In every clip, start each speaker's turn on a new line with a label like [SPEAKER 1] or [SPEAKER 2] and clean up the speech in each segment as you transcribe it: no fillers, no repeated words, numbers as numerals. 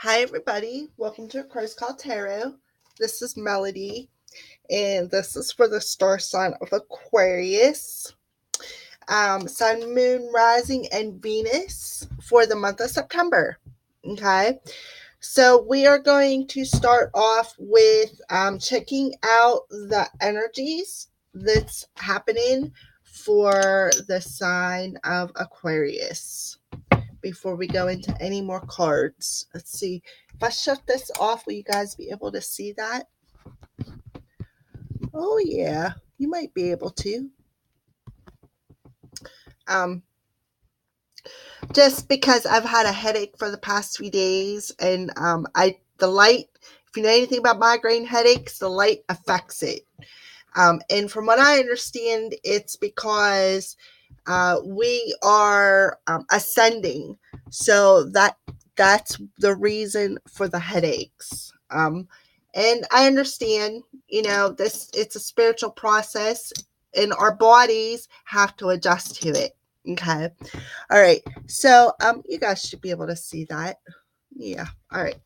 [SPEAKER 1] Hi, everybody. Welcome to A Cross Call Tarot. This is Melody, and this is for the star sign of Aquarius, Sun, Moon, Rising, and Venus for the month of September. Okay, so we are going to start off with checking out the energies that's happening for the sign of Aquarius before we go into any more cards. Let's see. If I shut this off, will you guys be able to see that? Oh, yeah. You might be able to. Just because I've had a headache for the past 3 days, and the light, if you know anything about migraine headaches, the light affects it. And from what I understand, it's because we are ascending. So that's the reason for the headaches. And I understand, it's a spiritual process, and our bodies have to adjust to it. Okay. All right. So you guys should be able to see that. Yeah. All right.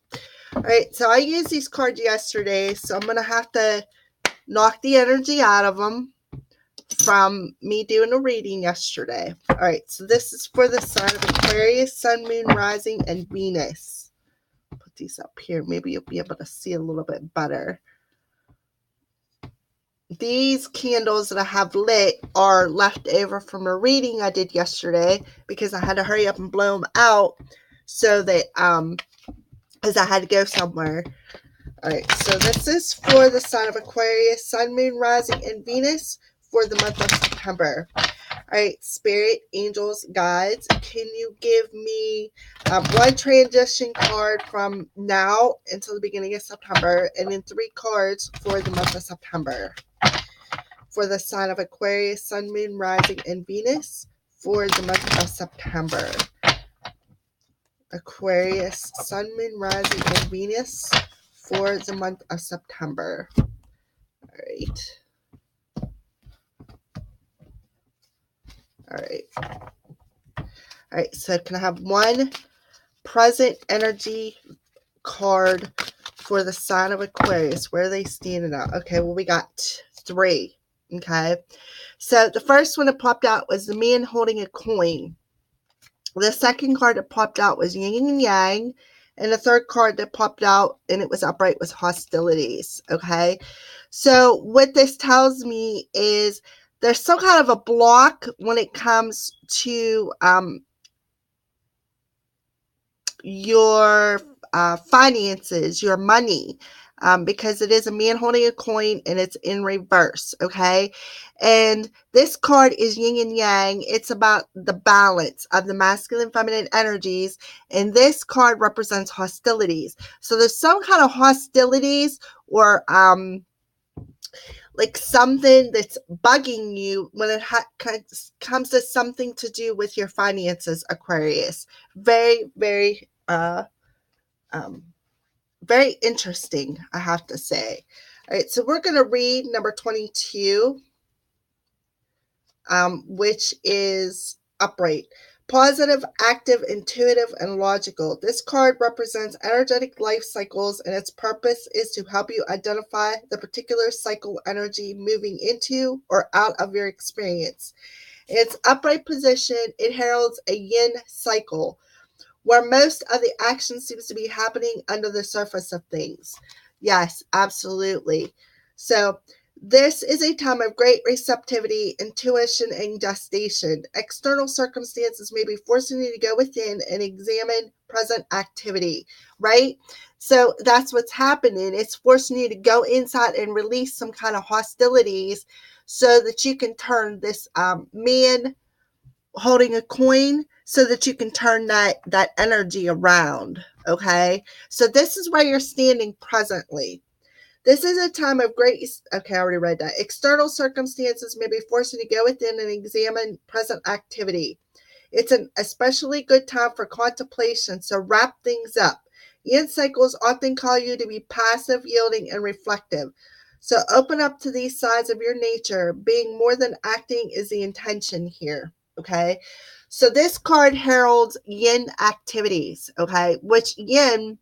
[SPEAKER 1] All right. So I used these cards yesterday, so I'm gonna have to knock the energy out of them from me doing a reading yesterday. All right, so this is for the sign of Aquarius, Sun, Moon, Rising, and Venus. Put these up here. Maybe you'll be able to see a little bit better. These candles that I have lit are left over from a reading I did yesterday because I had to hurry up and blow them out so that, because I had to go somewhere. All right, so this is for the sign of Aquarius, Sun, Moon, Rising, and Venus for the month of September. All right, Spirit, Angels, Guides, can you give me one transition card from now until the beginning of September, and then 3 cards for the month of September for the sign of Aquarius, Sun, Moon, Rising, and Venus for the month of September. Aquarius, Sun, Moon, Rising, and Venus for the month of September. All right. All right, so can I have one present energy card for the sign of Aquarius? Where are they standing out? Okay, well, we got 3. Okay, so the first one that popped out was the man holding a coin. The second card that popped out was yin and yang. And the third card that popped out and it was upright was hostilities. Okay, so what this tells me is there's some kind of a block when it comes to your finances, your money, because it is a man holding a coin and it's in reverse. Okay, and this card is yin and yang. It's about the balance of the masculine feminine energies, and this card represents hostilities. So there's some kind of hostilities or like something that's bugging you when it comes to something to do with your finances, Aquarius. Very, very very interesting, I have to say. All right, so we're going to read number 22, which is upright. Positive, active, intuitive, and logical. This card represents energetic life cycles, and its purpose is to help you identify the particular cycle energy moving into or out of your experience. In its upright position, it heralds a yin cycle, where most of the action seems to be happening under the surface of things. Yes, absolutely. So this is a time of great receptivity, intuition, and gestation. External circumstances may be forcing you to go within and examine present activity, right? So that's what's happening. It's forcing you to go inside and release some kind of hostilities so that you can turn this man holding a coin so that you can turn that energy around. Okay, so this is where you're standing presently. This is a time of great, okay, I already read that. External circumstances may be forcing you to go within and examine present activity. It's an especially good time for contemplation, so wrap things up. Yin cycles often call you to be passive, yielding, and reflective. So open up to these sides of your nature. Being more than acting is the intention here. Okay, so this card heralds yin activities. Okay, which yin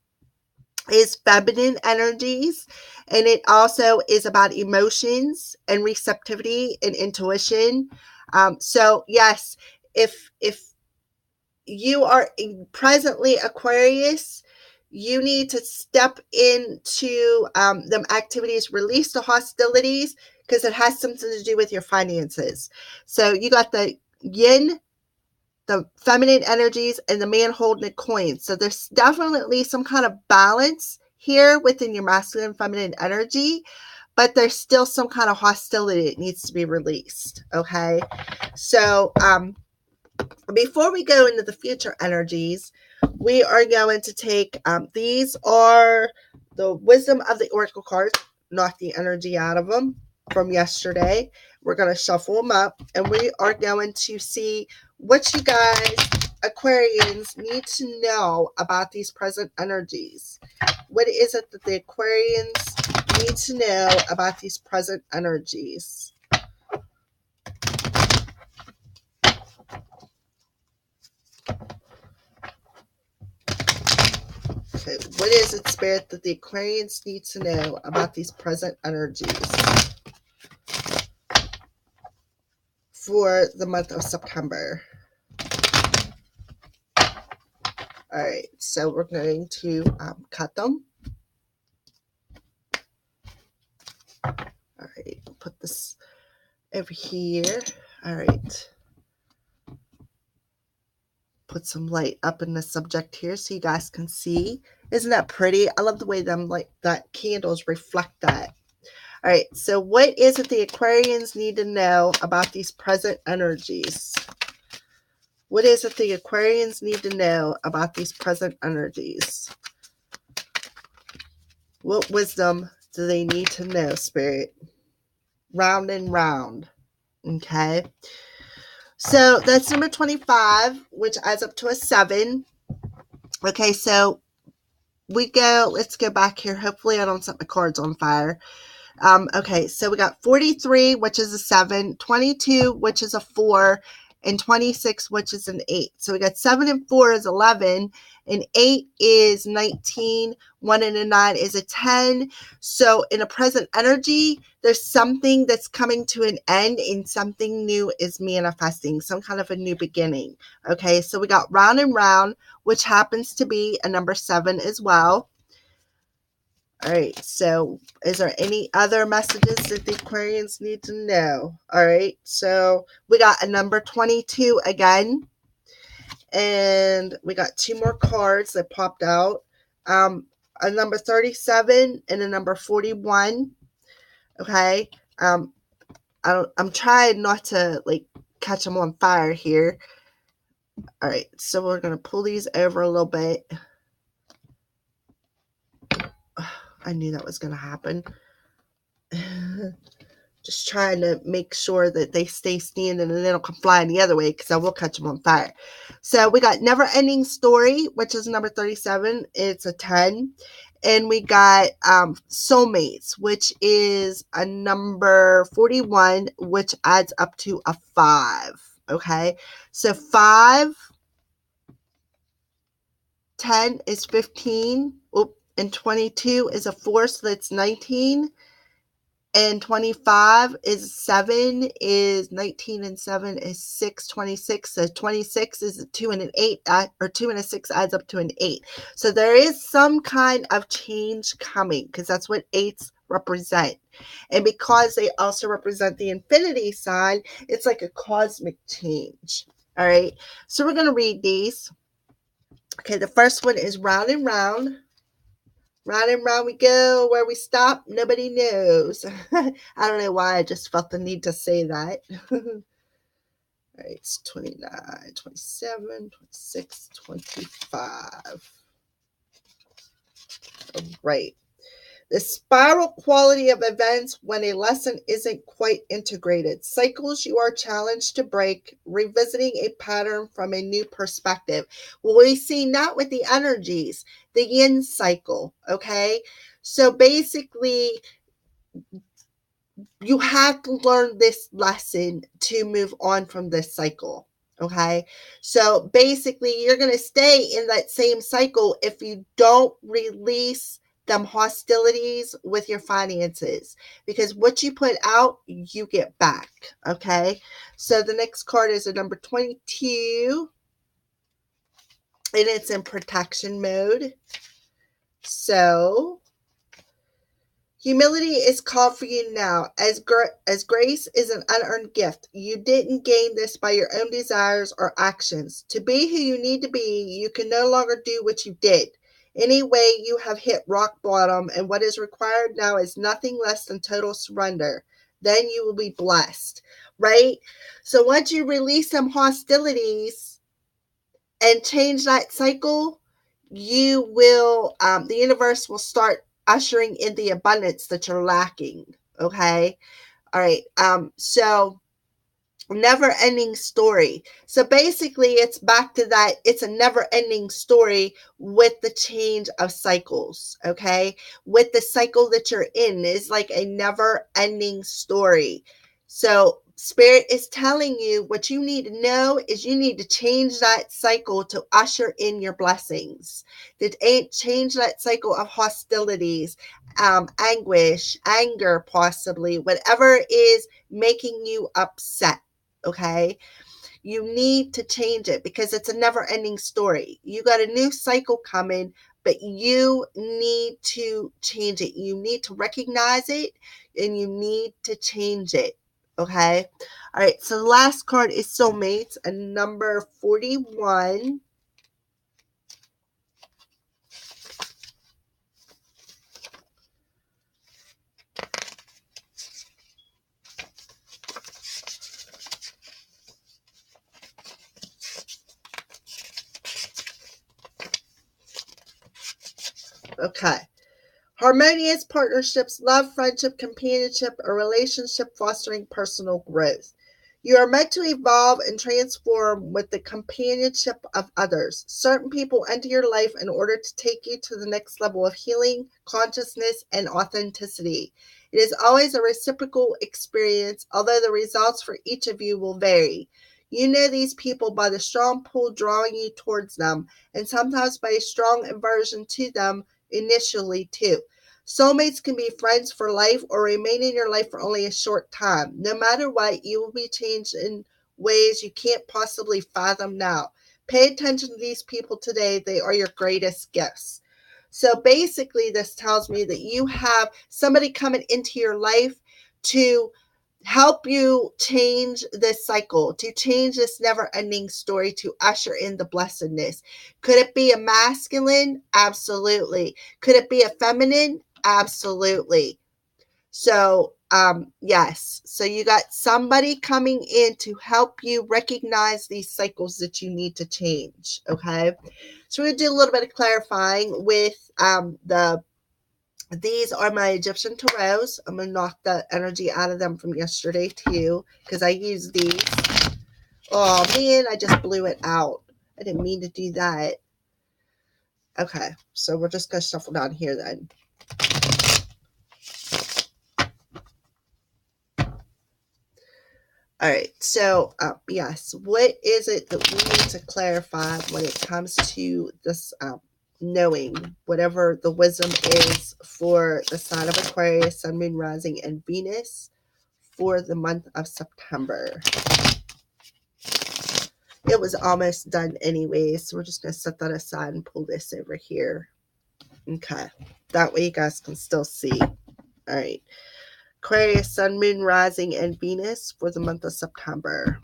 [SPEAKER 1] is feminine energies, and it also is about emotions and receptivity and intuition. So yes, if you are presently Aquarius, you need to step into them activities, release the hostilities, because it has something to do with your finances. So you got the yin, the feminine energies, and the man holding the coin. So there's definitely some kind of balance here within your masculine and feminine energy, but there's still some kind of hostility that needs to be released. Okay. So before we go into the future energies, we are going to take, these are the wisdom of the oracle cards, not the energy out of them from yesterday. We're going to shuffle them up, and we are going to see what you guys, Aquarians, need to know about these present energies. What is it that the Aquarians need to know about these present energies? Okay, what is it, Spirit, that the Aquarians need to know about these present energies for the month of September? All right, so we're going to cut them. All right, put this over here. All right. Put some light up in the subject here so you guys can see. Isn't that pretty? I love the way them like that candles reflect that. All right, so what is it the Aquarians need to know about these present energies? What is it the Aquarians need to know about these present energies? What wisdom do they need to know, Spirit? Round and round. Okay. So that's number 25, which adds up to a 7. Okay, so let's go back here. Hopefully I don't set my cards on fire. Okay, so we got 43, which is a 7, 22, which is a 4, and 26, which is an 8. So we got 7 and 4 is 11, and 8 is 19, 1 and a 9 is a 10. So in a present energy, there's something that's coming to an end and something new is manifesting, some kind of a new beginning. Okay, so we got round and round, which happens to be a number 7 as well. All right, so is there any other messages that the Aquarians need to know? All right, so we got a number 22 again, and we got 2 more cards that popped out. A number 37 and a number 41. Okay, I'm trying not to like catch them on fire here. All right, so we're gonna pull these over a little bit. I knew that was gonna happen. Just trying to make sure that they stay standing and they don't come flying the other way, because I will catch them on fire. So we got Never Ending Story, which is number 37. It's a 10. And we got Soulmates, which is a number 41, which adds up to a 5. Okay, so 5, 10 is 15. Oop, and 22 is a 4, so that's 19. And 25 is 7, is 19 and 7 is 6, 26. So 26 is a 2 and an 8, or 2 and a 6 adds up to an 8. So there is some kind of change coming, because that's what 8s represent. And because they also represent the infinity sign, it's like a cosmic change. All right. So we're going to read these. Okay. The first one is Round and Round. Round and round we go. Where we stop, nobody knows. I don't know why I just felt the need to say that. All right, it's 29, 27, 26, 25. All right. The spiral quality of events when a lesson isn't quite integrated. Cycles you are challenged to break, revisiting a pattern from a new perspective. Well, we see that with the energies, the yin cycle, okay? So basically, you have to learn this lesson to move on from this cycle, Okay. So basically, you're going to stay in that same cycle if you don't release them hostilities with your finances, because what you put out, you get back. Okay. So the next card is a number 22, and it's in protection mode. So humility is called for you now, as grace is an unearned gift. You didn't gain this by your own desires or actions. To be who you need to be, you can no longer do what you did. Anyway, you have hit rock bottom, and what is required now is nothing less than total surrender. Then you will be blessed, right? So once you release some hostilities and change that cycle, you will, the universe will start ushering in the abundance that you're lacking. Okay. All right. So never ending story. So basically, it's back to that. It's a never ending story with the change of cycles. Okay. With the cycle that you're in is like a never ending story. So Spirit is telling you what you need to know is you need to change that cycle to usher in your blessings. To change that cycle of hostilities, anguish, anger, possibly, whatever is making you upset. Okay. You need to change it because it's a never ending story. You got a new cycle coming, but you need to change it. You need to recognize it and you need to change it. Okay. All right. So the last card is soulmates, a number 41. Okay. Harmonious partnerships, love, friendship, companionship, or relationship fostering personal growth. You are meant to evolve and transform with the companionship of others. Certain people enter your life in order to take you to the next level of healing, consciousness, and authenticity. It is always a reciprocal experience, although the results for each of you will vary. You know these people by the strong pull drawing you towards them, and sometimes by a strong aversion to them initially, too. Soulmates can be friends for life or remain in your life for only a short time. No matter what, you will be changed in ways you can't possibly fathom now. Pay attention to these people today. They are your greatest gifts. So basically, this tells me that you have somebody coming into your life to help you change this cycle, to change this never ending story, to usher in the blessedness. Could it be a masculine? Absolutely. Could it be a feminine? Absolutely. So, yes. So you got somebody coming in to help you recognize these cycles that you need to change. Okay. So we're going to do a little bit of clarifying with these are my Egyptian tarots. I'm going to knock the energy out of them from yesterday too, because I used these. Oh man, I just blew it out. I didn't mean to do that. Okay, so we're just going to shuffle down here then. All right, so yes, what is it that we need to clarify when it comes to this knowing whatever the wisdom is for the sign of Aquarius, Sun, Moon, Rising, and Venus for the month of September? It was almost done anyway, so we're just going to set that aside and pull this over here. Okay, that way you guys can still see. All right. Aquarius, Sun, Moon, Rising, and Venus for the month of September.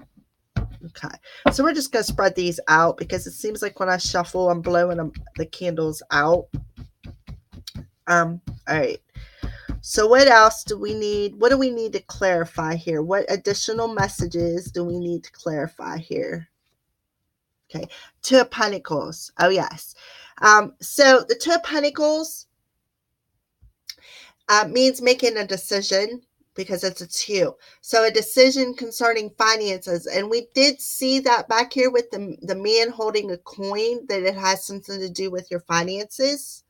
[SPEAKER 1] Okay, so we're just going to spread these out because it seems like when I shuffle, I'm blowing the candles out. All right. So what else do we need? What do we need to clarify here? What additional messages do we need to clarify here? Okay, Two of Pentacles. Oh, yes. So the Two of Pentacles means making a decision because it's a two. So a decision concerning finances. And we did see that back here with the man holding a coin, that it has something to do with your finances.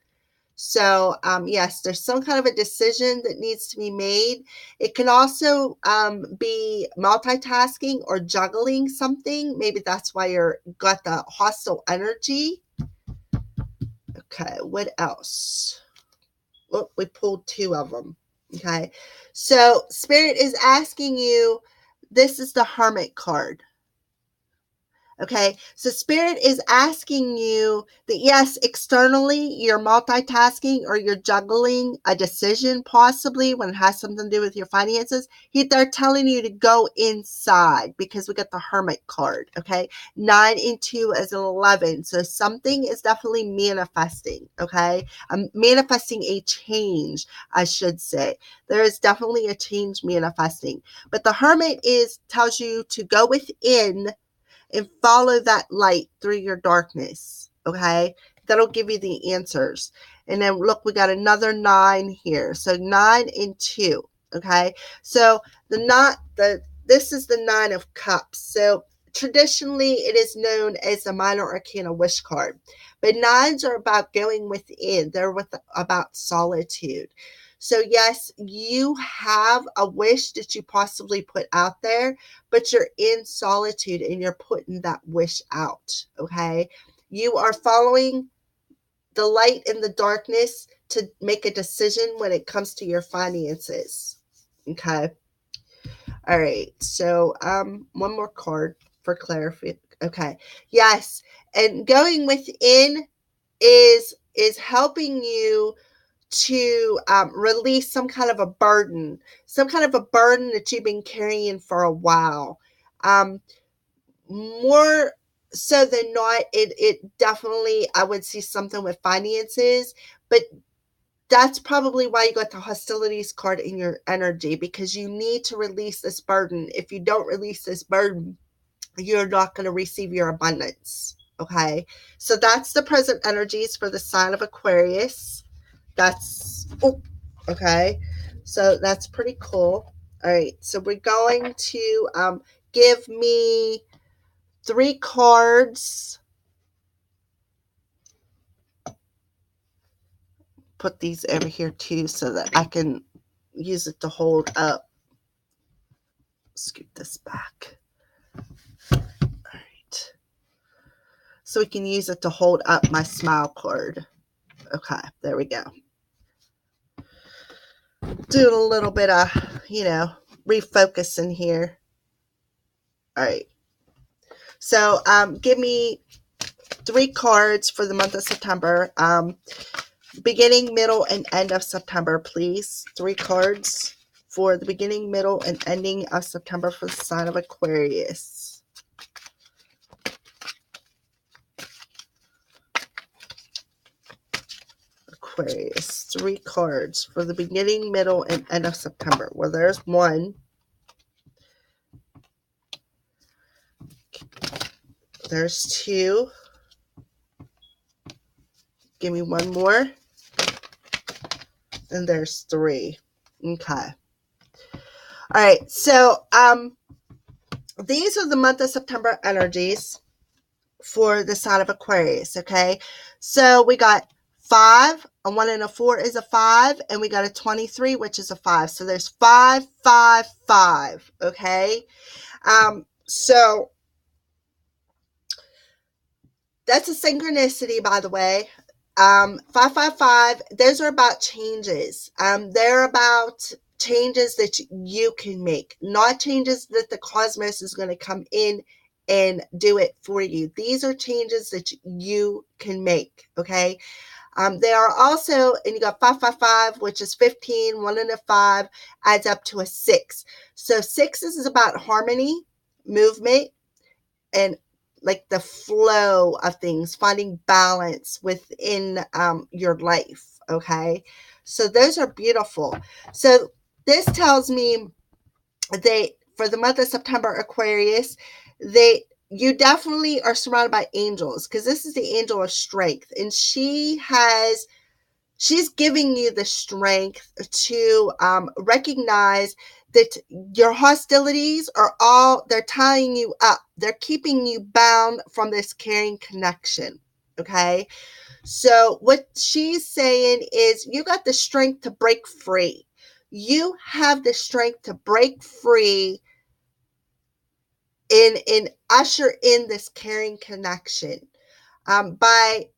[SPEAKER 1] So, yes, there's some kind of a decision that needs to be made. It can also be multitasking or juggling something. Maybe that's why you're got the hostile energy. Okay, what else? Oh, we pulled two of them. Okay, so Spirit is asking you, this is the Hermit card. Okay, so Spirit is asking you that yes, externally you're multitasking or you're juggling a decision, possibly when it has something to do with your finances. They're telling you to go inside because we got the Hermit card. Okay, 9 and 2 is 11, so something is definitely manifesting. Okay, I'm manifesting a change, I should say. There is definitely a change manifesting, but the Hermit tells you to go within and follow that light through your darkness. Okay, that'll give you the answers. And then look, we got another 9 here, so 9 and 2. Okay, so this is the 9 of cups. So traditionally it is known as the minor arcana wish card, but 9s are about going within. They're about solitude. So yes, you have a wish that you possibly put out there, but you're in solitude and you're putting that wish out. Okay, you are following the light in the darkness to make a decision when it comes to your finances. Okay, all right, so one more card for clarity. Okay, yes, and going within is helping you to release some kind of a burden, that you've been carrying for a while. More so than not, it definitely, I would see something with finances, but that's probably why you got the hostilities card in your energy, because you need to release this burden. If you don't release this burden, you're not going to receive your abundance. Okay, so that's the present energies for the sign of Aquarius. Okay, so that's pretty cool. All right, so we're going to give me 3 cards. Put these over here too so that I can use it to hold up. Scoot this back. All right, so we can use it to hold up my smile card. Okay, there we go. Doing a little bit of, refocusing here. All right. So give me 3 cards for the month of September. Beginning, middle, and end of September, please. 3 cards for the beginning, middle, and ending of September for the sign of Aquarius. Aquarius, 3 cards for the beginning, middle, and end of September. Well, there's 1. There's 2. Give me 1 more. And there's 3. Okay. All right. So, these are the month of September energies for the sign of Aquarius. Okay. So we got 5, a 1 and a 4 is a 5, and we got a 23, which is a 5. So there's 5, 5, 5. Okay. So that's a synchronicity, by the way. 555, those are about changes. They're about changes that you can make, not changes that the cosmos is going to come in and do it for you. These are changes that you can make. Okay. They are also, and you got 555, which is 15, 1 and a 5 adds up to a 6. So 6 is about harmony, movement, and like the flow of things, finding balance within your life. Okay, so those are beautiful. So this tells me that for the month of September, Aquarius, you definitely are surrounded by angels, because this is the angel of strength, and she's giving you the strength to recognize that your hostilities they're tying you up. They're keeping you bound from this caring connection. Okay. So what she's saying is you got the strength to break free. You have the strength to break free and usher in this caring connection by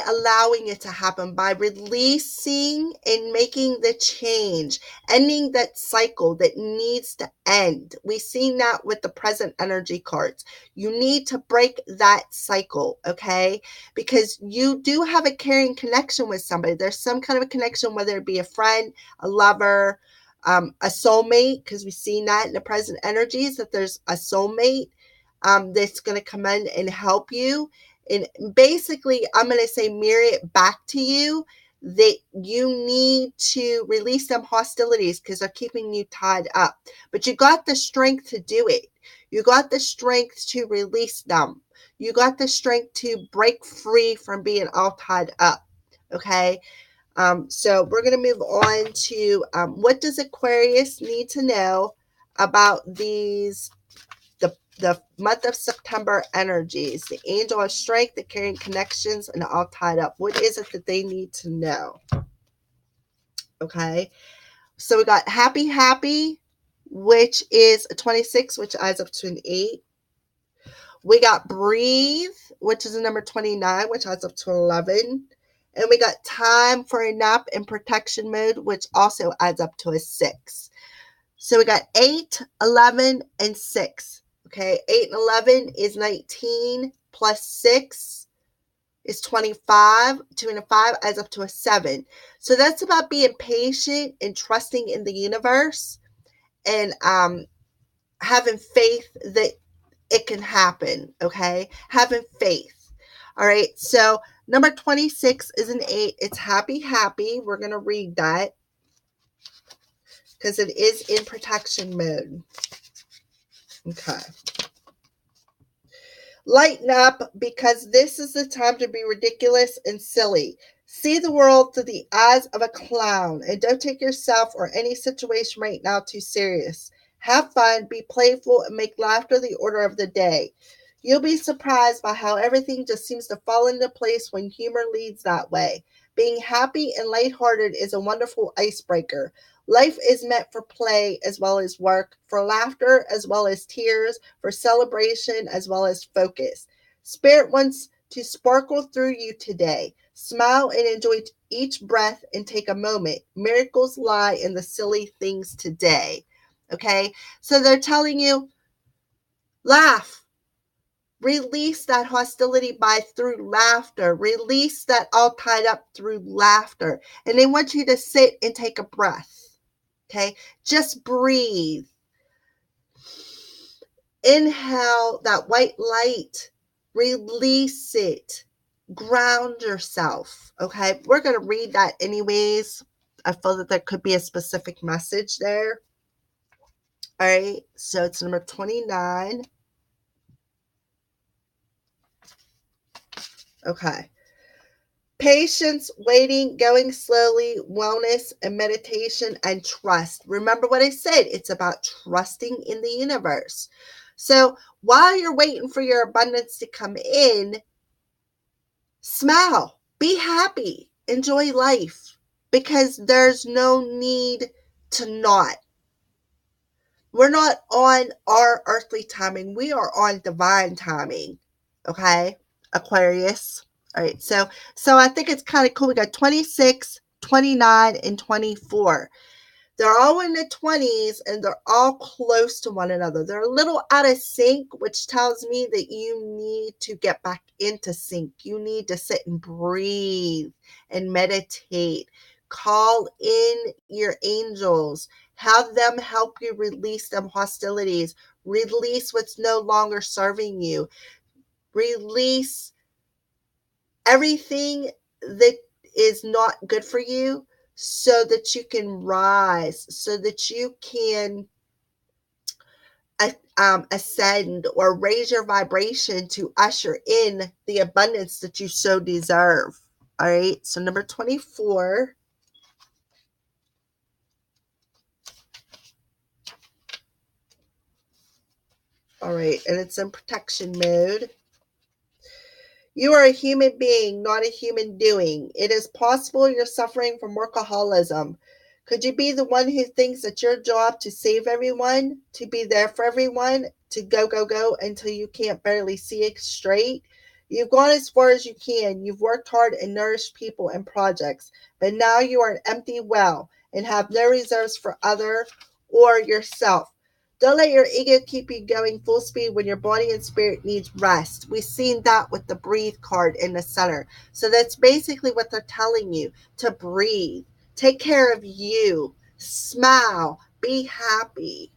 [SPEAKER 1] allowing it to happen, by releasing and making the change, ending that cycle that needs to end. We've seen that with the present energy cards. You need to break that cycle, okay? Because you do have a caring connection with somebody. There's some kind of a connection, whether it be a friend, a lover, a soulmate, because we've seen that in the present energies, that there's a soulmate that's going to come in and help you. And basically, I'm going to say mirror it back to you that you need to release them hostilities because they're keeping you tied up. But you got the strength to do it. You got the strength to release them. You got the strength to break free from being all tied up. Okay. So we're going to move on to what does Aquarius need to know about the month of September energies, the angel of strength, the carrying connections, and all tied up. What is it that they need to know? Okay. So we got happy, which is a 26, which adds up to an 8. We got breathe, which is a number 29, which adds up to 11. And we got time for a nap in protection mode, which also adds up to a 6. So we got 8, 11, and 6. Okay, 8 and 11 is 19 plus 6 is 25. 2 and a 5 adds up to a 7. So that's about being patient and trusting in the universe and having faith that it can happen. Okay, having faith. All right, so number 26 is an 8. It's happy. We're going to read that because it is in protection mode. Okay. Lighten up, because this is the time to be ridiculous and silly. See the world through the eyes of a clown, and don't take yourself or any situation right now too serious. Have fun, be playful, and make laughter the order of the day. You'll be surprised by how everything just seems to fall into place when humor leads that way. Being happy and lighthearted is a wonderful icebreaker. Life is meant for play as well as work, for laughter as well as tears, for celebration as well as focus. Spirit wants to sparkle through you today. Smile and enjoy each breath and take a moment. Miracles lie in the silly things today. Okay? So they're telling you, laugh. Release that hostility through laughter. Release that all tied up through laughter. And they want you to sit and take a breath. Okay? Just breathe. Inhale that white light. Release it. Ground yourself. Okay? We're going to read that anyways. I feel that there could be a specific message there. All right? So it's number 29. Okay. Patience, waiting, going slowly, wellness, and meditation, and trust. Remember what I said. It's about trusting in the universe. So while you're waiting for your abundance to come in, smile, be happy, enjoy life, because there's no need to not. We're not on our earthly timing. We are on divine timing. Okay, Aquarius. All right, so I think it's kind of cool. We got 26, 29, and 24. They're all in the 20s and they're all close to one another. They're a little out of sync, which tells me that you need to get back into sync. You need to sit and breathe and meditate. Call in your angels. Have them help you release them hostilities. Release what's no longer serving you. Release everything that is not good for you so that you can rise, so that you can ascend or raise your vibration to usher in the abundance that you so deserve. All right, so number 24. All right, and it's in protection mode. You are a human being, not a human doing. It is possible you're suffering from workaholism. Could you be the one who thinks it's your job to save everyone, to be there for everyone, to go, go, go until you can't barely see it straight? You've gone as far as you can. You've worked hard and nourished people and projects, but now you are an empty well and have no reserves for other or yourself. Don't let your ego keep you going full speed when your body and spirit needs rest. We've seen that with the breathe card in the center. So that's basically what they're telling you, to breathe. Take care of you. Smile. Be happy.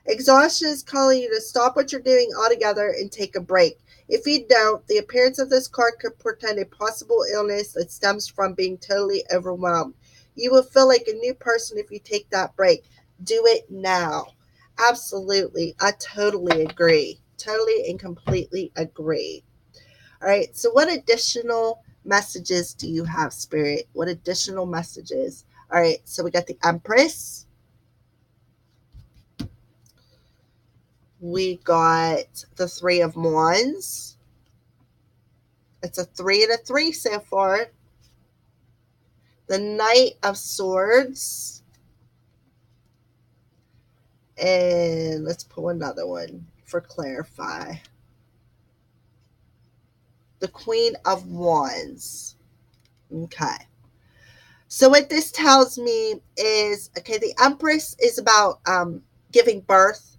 [SPEAKER 1] Exhaustion is calling you to stop what you're doing altogether and take a break. If you don't, the appearance of this card could portend a possible illness that stems from being totally overwhelmed. You will feel like a new person if you take that break. Do it now. Absolutely. I totally agree. Totally and completely agree. All right. So, what additional messages do you have, Spirit? What additional messages? All right. So, we got the Empress. We got the Three of Wands. It's a 3 and a 3 so far. The Knight of Swords. And let's pull another one for clarify. The Queen of Wands. Okay. So what this tells me is, okay, the Empress is about giving birth.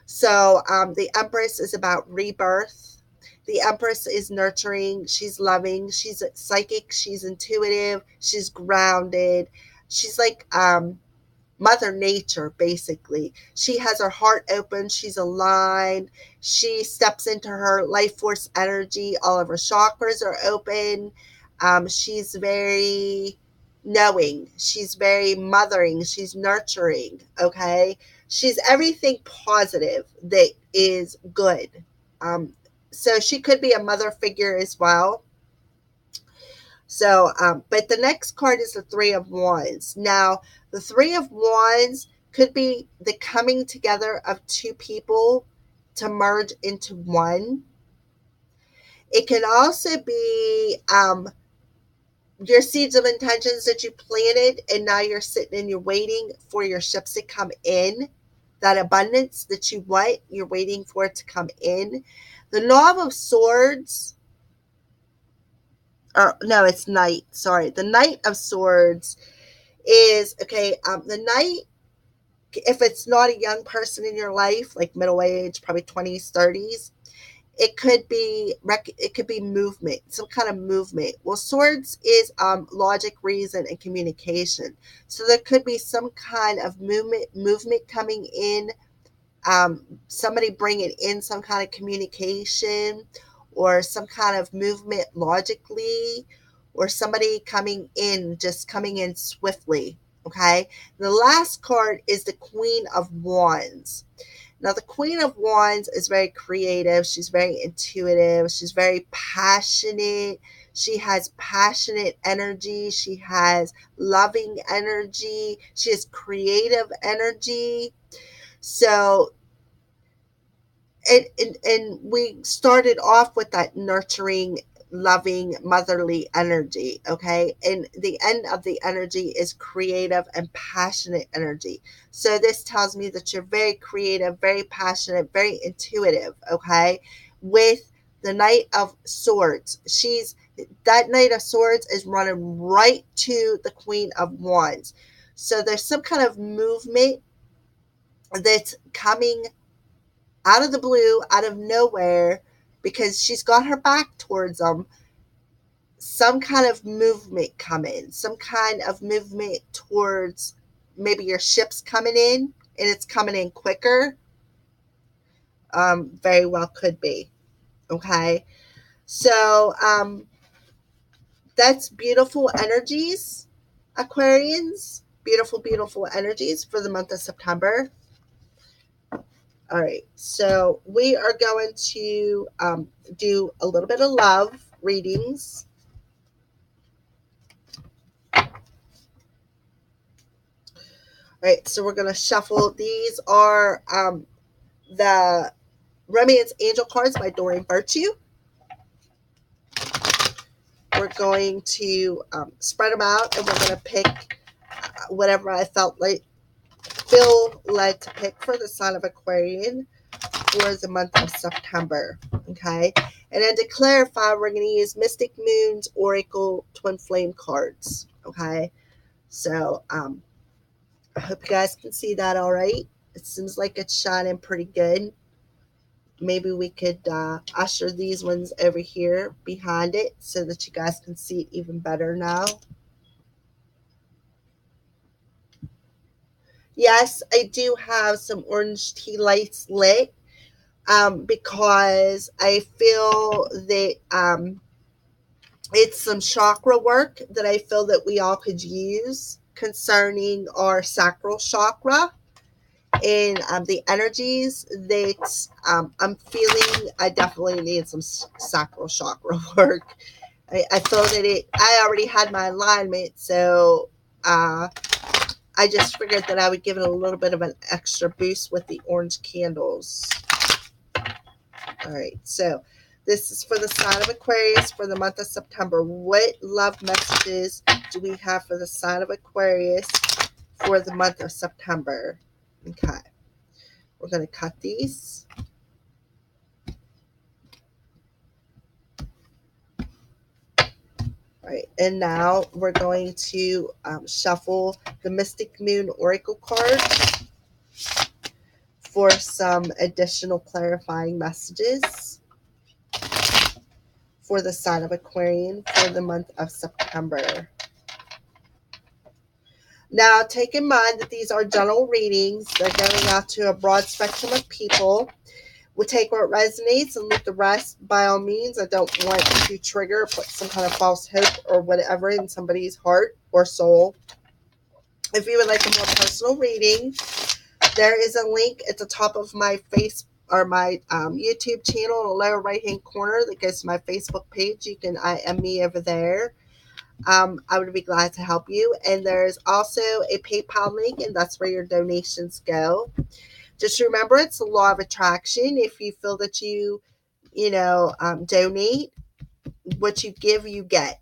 [SPEAKER 1] So the Empress is about rebirth. The Empress is nurturing. She's loving. She's psychic. She's intuitive. She's grounded. She's like Mother Nature, basically. She has her heart open. She's aligned. She steps into her life force energy. All of her chakras are open. She's very knowing. She's very mothering. She's nurturing. Okay. She's everything positive that is good. So she could be a mother figure as well. So, but the next card is the Three of Wands. Now, the Three of Wands could be the coming together of two people to merge into one. It can also be your seeds of intentions that you planted, and now you're sitting and you're waiting for your ships to come in. That abundance that you want, you're waiting for it to come in. The Knave of Swords, or no, it's Knight. Sorry, the Knight of Swords is okay. The Knight, if it's not a young person in your life, like middle age, probably 20s, 30s, it could be movement, some kind of movement. Well, swords is logic, reason, and communication. So there could be some kind of movement coming in, somebody bringing in some kind of communication or some kind of movement logically, or somebody just coming in swiftly. Okay. The last card is the Queen of Wands. Now, the Queen of Wands is very creative. She's very intuitive. She's very passionate. She has passionate energy. She has loving energy. She has creative energy. So, and we started off with that nurturing, loving, motherly energy. Okay. And the end of the energy is creative and passionate energy. So this tells me that you're very creative, very passionate, very intuitive. Okay. With the Knight of Swords, that Knight of Swords is running right to the Queen of Wands. So there's some kind of movement that's coming out of the blue, out of nowhere, because she's got her back towards them. Some kind of movement coming, some kind of movement towards maybe your ship's coming in and it's coming in quicker. Very well could be. Okay. So that's beautiful energies, Aquarians. Beautiful, beautiful energies for the month of September. All right, so we are going to do a little bit of love readings. All right, so we're going to shuffle. These are the Romance Angel cards by Doreen Virtue. We're going to spread them out, and we're going to pick whatever I feel led to pick for the sign of Aquarian for the month of September. Okay, and then to clarify, we're going to use Mystic Moon's Oracle Twin Flame cards. Okay, so I hope you guys can see that all right. It seems like it's shining pretty good. Maybe we could usher these ones over here behind it so that you guys can see it even better now. Yes, I do have some orange tea lights lit because I feel that it's some chakra work that I feel that we all could use concerning our sacral chakra and the energies that I'm feeling. I definitely need some sacral chakra work. I feel that I already had my alignment, so I just figured that I would give it a little bit of an extra boost with the orange candles. All right, so this is for the sign of Aquarius for the month of September. What love messages do we have for the sign of Aquarius for the month of September? Okay, we're going to cut these. All right, and now we're going to shuffle the Mystic Moon Oracle cards for some additional clarifying messages for the sign of Aquarian for the month of September. Now, take in mind that these are general readings. They're going out to a broad spectrum of people. We'll take what resonates and leave the rest by all means. I don't want to trigger, put some kind of false hope or whatever in somebody's heart or soul. If you would like a more personal reading, there is a link at the top of my face or my YouTube channel in the lower right hand corner that goes to my Facebook page. You can IM me over there. I would be glad to help you. And there's also a PayPal link, and that's where your donations go. Just remember, it's the law of attraction. If you feel that you donate, what you give, you get.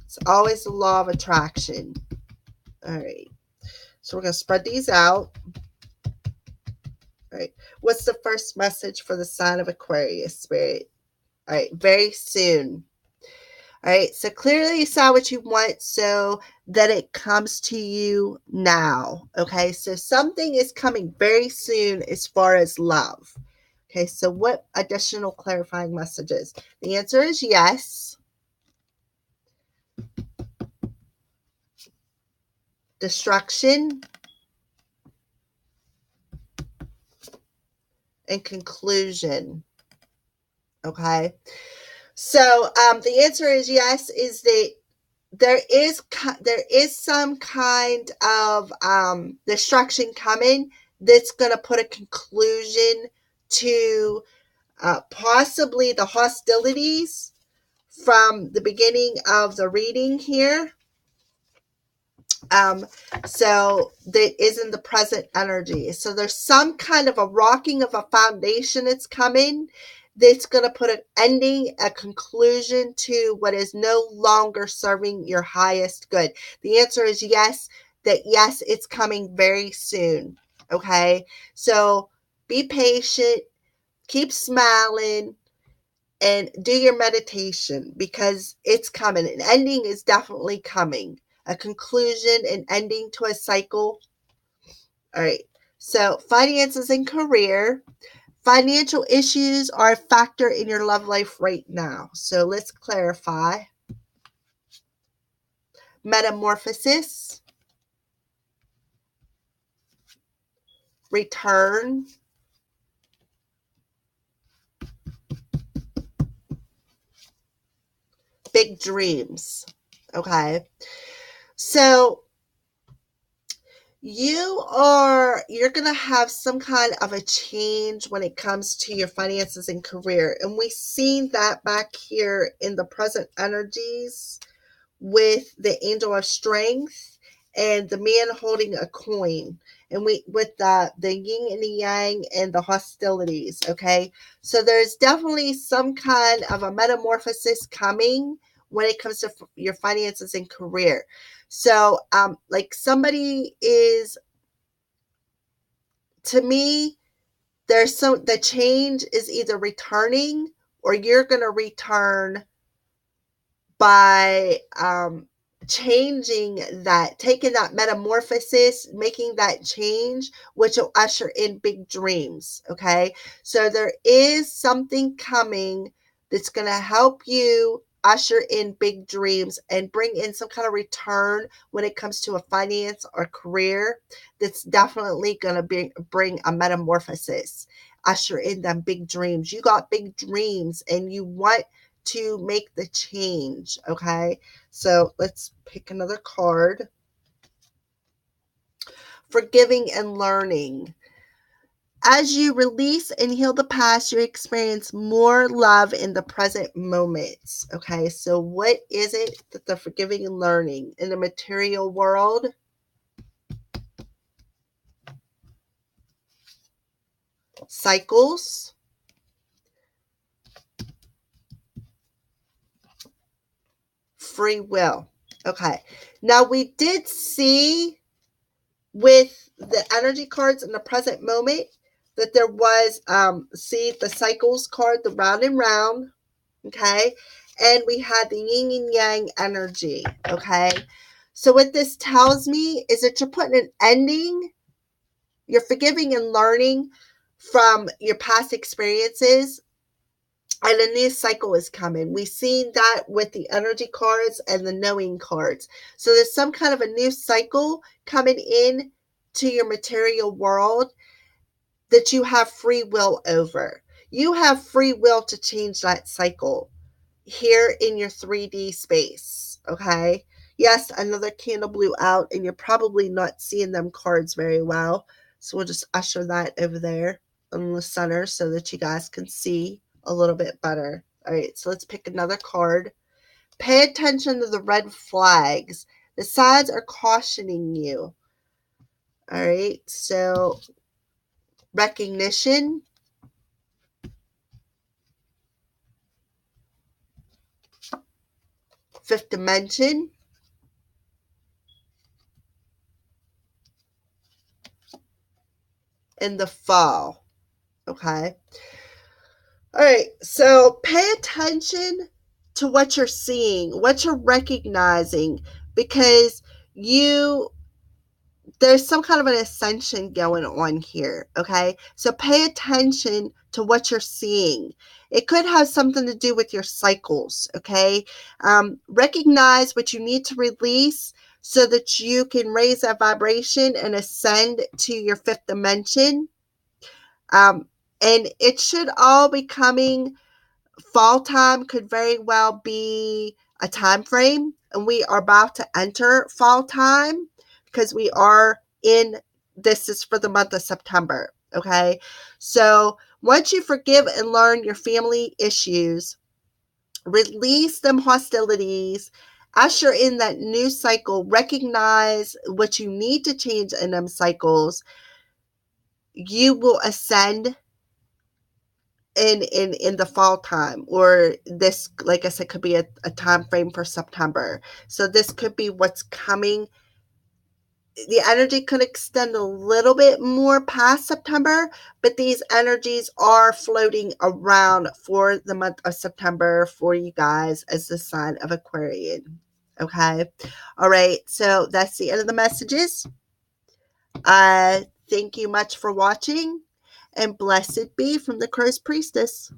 [SPEAKER 1] It's always the law of attraction. All right. So we're going to spread these out. All right. What's the first message for the sign of Aquarius, Spirit? All right. Very soon. All right. So clearly you saw what you want so that it comes to you now. Okay. So something is coming very soon as far as love. Okay. So what additional clarifying messages? The answer is yes. Destruction and conclusion. Okay. So the answer is yes, is that there is some kind of destruction coming that's going to put a conclusion to possibly the hostilities from the beginning of the reading here. So that is in the present energy. So there's some kind of a rocking of a foundation that's coming that's going to put an ending, a conclusion to what is no longer serving your highest good. The answer is yes, yes, it's coming very soon. Okay. So be patient, keep smiling, and do your meditation because it's coming. An ending is definitely coming. A conclusion, an ending to a cycle. All right. So finances and career. Financial issues are a factor in your love life right now. So let's clarify. Metamorphosis. Return. Big dreams. Okay. So you're going to have some kind of a change when it comes to your finances and career. And we've seen that back here in the present energies with the angel of strength and the man holding a coin. and with the yin and the yang and the hostilities. Okay, so there's definitely some kind of a metamorphosis coming when it comes to your finances and career. So like somebody is, to me, there's the change is either returning or you're going to return by changing that, taking that metamorphosis, making that change, which will usher in big dreams. Okay, so there is something coming that's going to help you usher in big dreams and bring in some kind of return when it comes to a finance or career. That's definitely going to bring a metamorphosis, usher in them big dreams. You got big dreams and you want to make the change. Okay, so let's pick another card. Forgiving and learning. As you release and heal the past, you experience more love in the present moments. Okay, so what is it that the forgiving and learning in the material world? Cycles. Free will. Okay, now we did see with the energy cards in the present moment that there was see the cycles card, the round and round. Okay, and we had the yin and yang energy. Okay, so what this tells me is that you're putting an ending, you're forgiving and learning from your past experiences, and a new cycle is coming. We've seen that with the energy cards and the knowing cards. So there's some kind of a new cycle coming in to your material world that you have free will over. You have free will to change that cycle here in your 3D space. Okay. Yes, another candle blew out, and you're probably not seeing them cards very well. So we'll just usher that over there in the center so that you guys can see a little bit better. All right, so let's pick another card. Pay attention to the red flags. The signs are cautioning you. All right, so recognition, fifth dimension, and the fall. Okay. All right, so pay attention to what you're seeing, what you're recognizing, because there's some kind of an ascension going on here. Okay, so pay attention to what you're seeing. It could have something to do with your cycles. Okay, recognize what you need to release so that you can raise that vibration and ascend to your fifth dimension. And it should all be coming. Fall time could very well be a time frame, and we are about to enter fall time because we are in, this is for the month of September. Okay, so once you forgive and learn your family issues, release them hostilities, usher in that new cycle, recognize what you need to change in them cycles, you will ascend in the fall time. Or this, like I said, could be a time frame for September. So this could be what's coming. The energy could extend a little bit more past September, but these energies are floating around for the month of September for you guys as the sign of Aquarian. Okay, all right, so that's the end of the messages. Thank you much for watching, and blessed be from the Crow's Priestess.